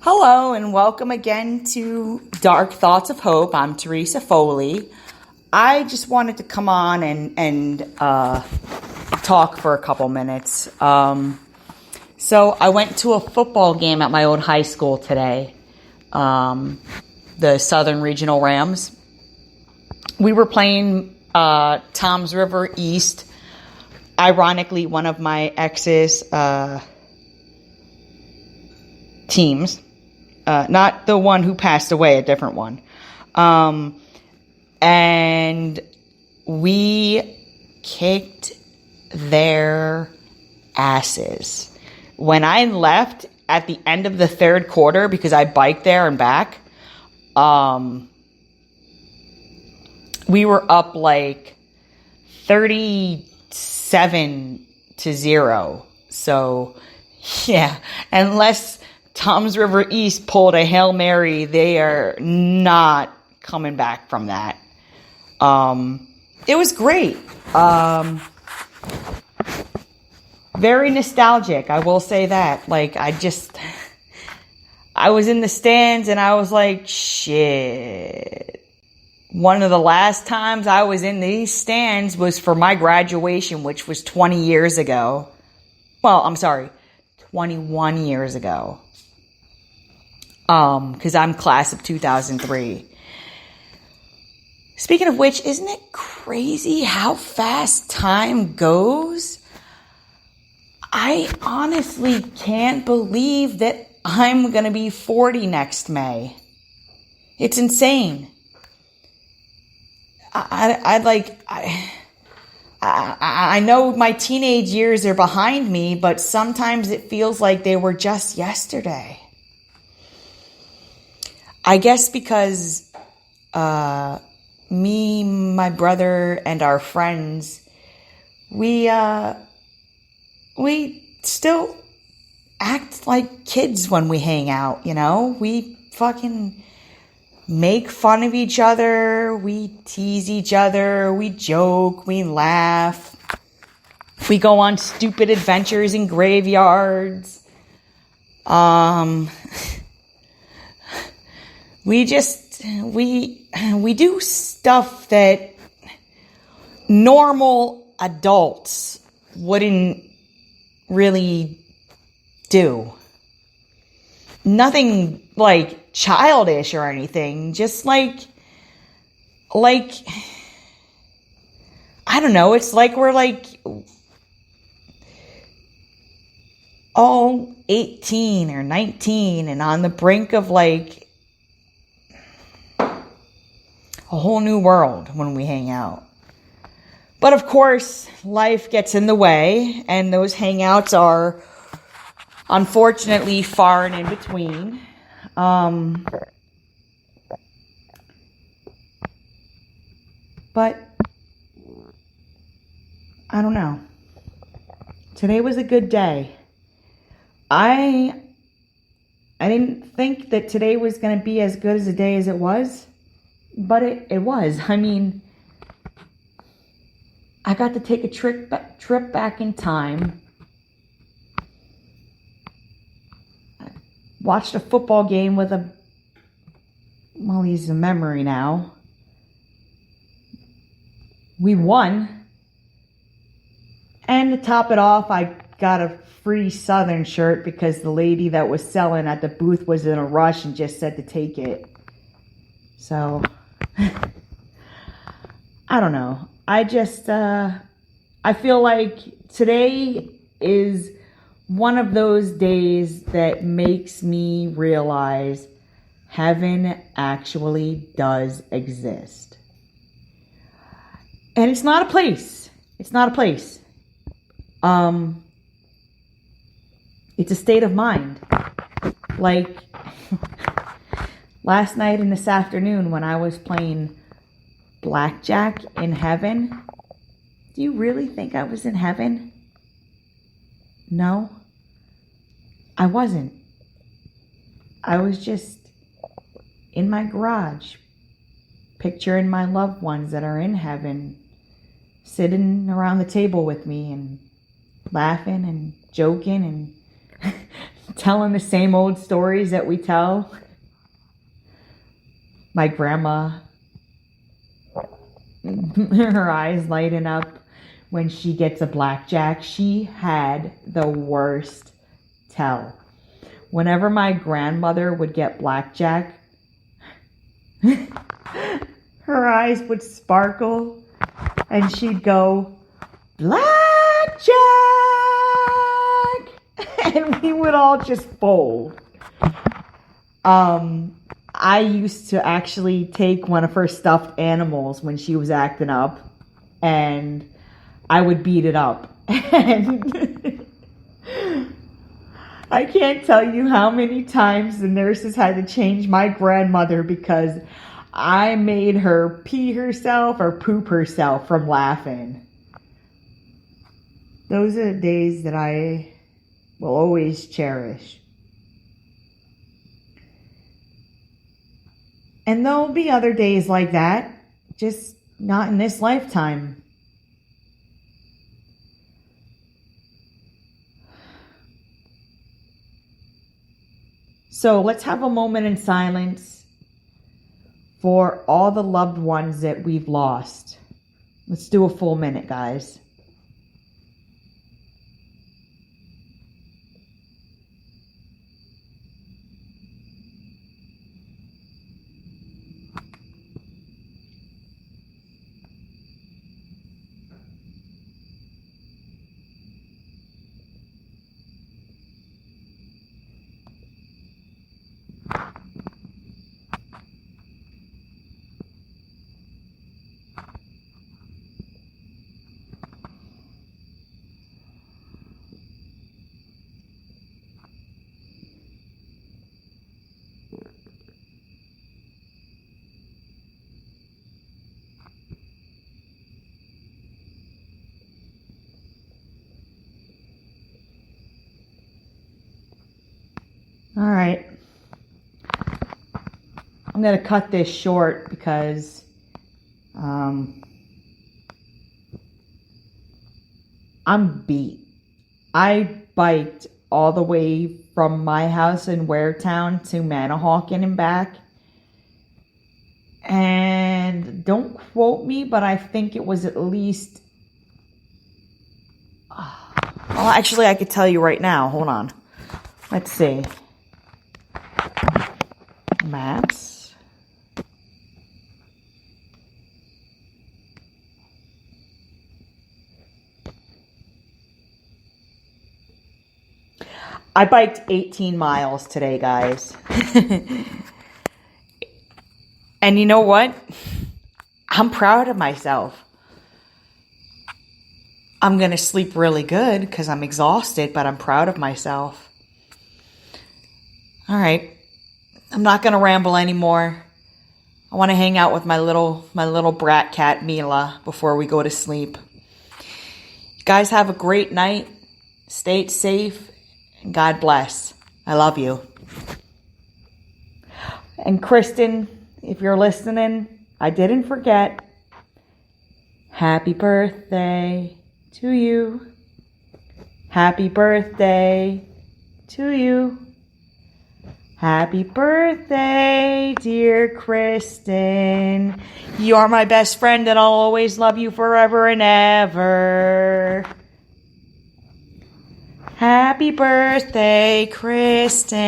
Hello and welcome again to Dark Thoughts of Hope. I'm Teresa Foley. I just wanted to come on and talk for a couple minutes. So I went to a football game at my old high school today, the Southern Regional Rams. We were playing Toms River East. Ironically, one of my ex's teams. Not the one who passed away, a different one. And we kicked their asses. When I left at the end of the third quarter, because I biked there and back, we were up like 37-0. So, yeah, unless Toms River East pulled a Hail Mary, they are not coming back from that. It was great. Very nostalgic, I will say that. Like, I was in the stands and I was like, shit. One of the last times I was in these stands was for my graduation, which was 20 years ago. Well, I'm sorry, 21 years ago. Because I'm class of 2003. Speaking of which, isn't it crazy how fast time goes? I honestly can't believe that I'm going to be 40 next May. It's insane. I know my teenage years are behind me, but sometimes it feels like they were just yesterday. I guess because me, my brother, and our friends, we still act like kids when we hang out, you know? We fucking make fun of each other, we tease each other, we joke, we laugh. We go on stupid adventures in graveyards. We do stuff that normal adults wouldn't really do. Nothing like childish or anything, just like, I don't know, it's like we're like all 18 or 19 and on the brink of like a whole new world when we hang out. But of course, life gets in the way, and those hangouts are unfortunately far and in between. But I don't know. Today was a good day. I didn't think that today was going to be as good as a day as it was. But it was. I mean, I got to take a trip back in time. I watched a football game with he's a memory now. We won. And to top it off, I got a free Southern shirt because the lady that was selling at the booth was in a rush and just said to take it. So I don't know. I feel like today is one of those days that makes me realize heaven actually does exist. And it's not a place. It's not a place. It's a state of mind. Like last night and this afternoon when I was playing blackjack in heaven, do you really think I was in heaven? No, I wasn't. I was just in my garage, picturing my loved ones that are in heaven, sitting around the table with me and laughing and joking and telling the same old stories that we tell. My grandma, her eyes lighten up when she gets a blackjack. She had the worst tell. Whenever my grandmother would get blackjack, her eyes would sparkle and she'd go, "Blackjack!" And we would all just fold. I used to actually take one of her stuffed animals when she was acting up, and I would beat it up. And I can't tell you how many times the nurses had to change my grandmother because I made her pee herself or poop herself from laughing. Those are the days that I will always cherish. And there'll be other days like that, just not in this lifetime. So let's have a moment in silence for all the loved ones that we've lost. Let's do a full minute, guys. All right. I'm going to cut this short because I'm beat. I biked all the way from my house in Waretown to Manahawkin and back. And don't quote me, but I think it was at least... Well, actually, I could tell you right now. Hold on. Let's see. Maps. I biked 18 miles today, guys. And you know what? I'm proud of myself. I'm going to sleep really good because I'm exhausted, but I'm proud of myself. All right. I'm not going to ramble anymore. I want to hang out with my little brat cat, Mila, before we go to sleep. You guys have a great night. Stay safe. And God bless. I love you. And Kristin, if you're listening, I didn't forget. Happy birthday to you. Happy birthday to you. Happy birthday, dear Kristin. You are my best friend and I'll always love you forever and ever. Happy birthday, Kristin.